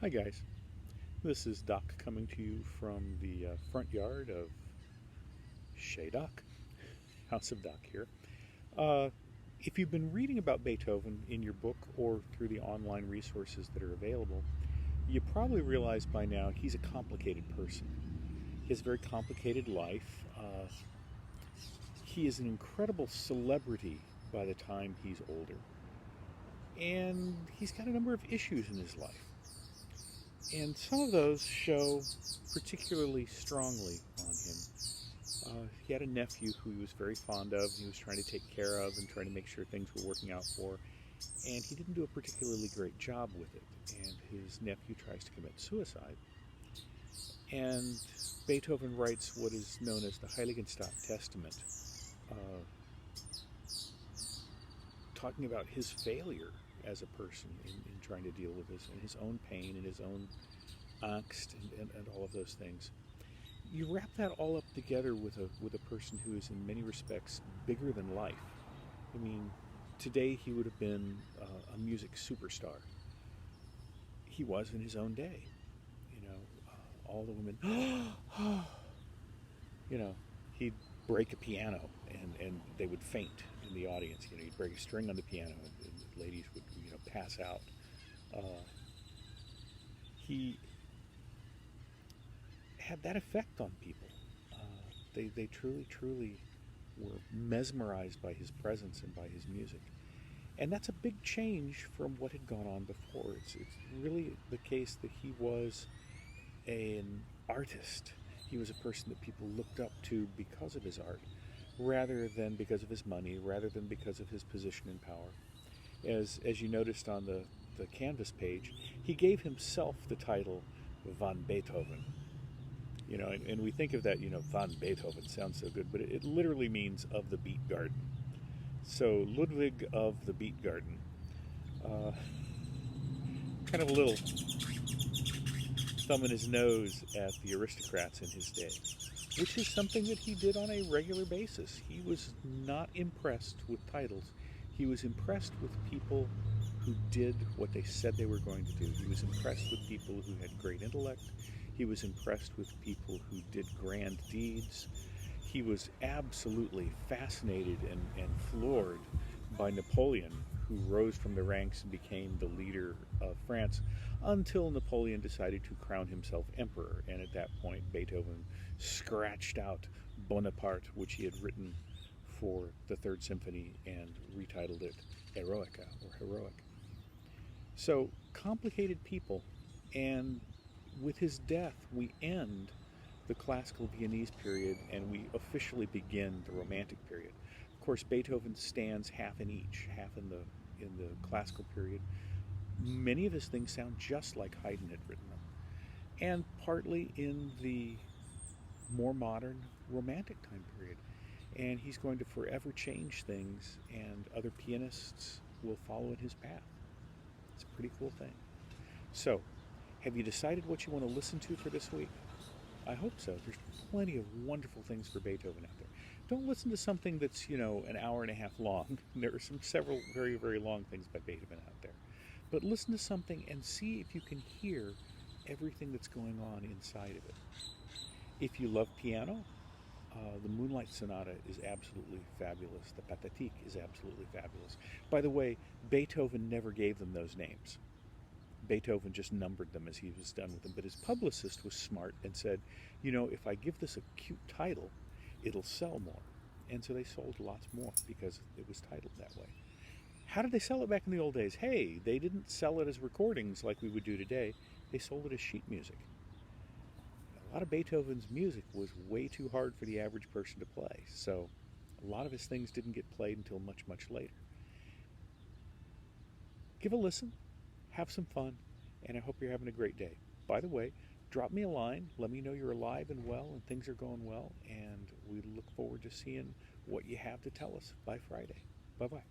Hi guys, this is Doc coming to you from the front yard of Chez Doc, House of Doc here. Uh, if you've been reading about Beethoven in your book or through the online resources that are available, you probably realize by now he's a complicated person. He has a very complicated life. He is an incredible celebrity by the time he's older. And he's got a number of issues in his life. And some of those show particularly strongly on him. He had a nephew who he was very fond of, and he was trying to take care of and trying to make sure things were working out for. And he didn't do a particularly great job with it. And his nephew tries to commit suicide. And Beethoven writes what is known as the Heiligenstadt Testament, uh, talking about his failure as a person in trying to deal with this and his own pain and his own angst and all of those things. You wrap that all up together with a person who is in many respects bigger than life. I mean, today he would have been a music superstar. He was in his own day. You know, all the women, you know, he'd break a piano and they would faint in the audience. You know, he'd break a string on the piano and the ladies would pass out. Uh, he had that effect on people. They truly were mesmerized by his presence and by his music. And that's a big change from what had gone on before. It's really the case that he was an artist. He was a person that people looked up to because of his art, rather than because of his money, rather than because of his position and power. As you noticed on the canvas page, he gave himself the title von Beethoven. You know, and we think of that, von Beethoven sounds so good, but it literally means of the beet garden. So Ludwig of the beet garden, uh, kind of a little thumb in his nose at the aristocrats in his day, which is something that he did on a regular basis. He was not impressed with titles. He was impressed with people who did what they said they were going to do. He was impressed with people who had great intellect. He was impressed with people who did grand deeds. He was absolutely fascinated and floored by Napoleon, who rose from the ranks and became the leader of France until Napoleon decided to crown himself emperor. And at that point, Beethoven scratched out Bonaparte, which he had written for the Third Symphony, and retitled it Eroica, or Heroic. So, complicated people, and with his death, we end the classical Viennese period and we officially begin the Romantic period. Of course, Beethoven stands half in each, half in the classical period. Many of his things sound just like Haydn had written them, and partly in the more modern Romantic time period. And he's going to forever change things, and other pianists will follow in his path. It's a pretty cool thing. So, have you decided what you want to listen to for this week? I hope so. There's plenty of wonderful things for Beethoven out there. Don't listen to something that's, an hour and a half long. There are several very, very long things by Beethoven out there. But listen to something and see if you can hear everything that's going on inside of it. If you love piano, the Moonlight Sonata is absolutely fabulous. The Pathétique is absolutely fabulous. By the way, Beethoven never gave them those names. Beethoven just numbered them as he was done with them. But his publicist was smart and said, if I give this a cute title, it'll sell more. And so they sold lots more because it was titled that way. How did they sell it back in the old days? Hey, they didn't sell it as recordings like we would do today. They sold it as sheet music. A lot of Beethoven's music was way too hard for the average person to play. So a lot of his things didn't get played until much, much later. Give a listen, have some fun, and I hope you're having a great day. By the way, drop me a line. Let me know you're alive and well and things are going well, and we look forward to seeing what you have to tell us by Friday. Bye-bye.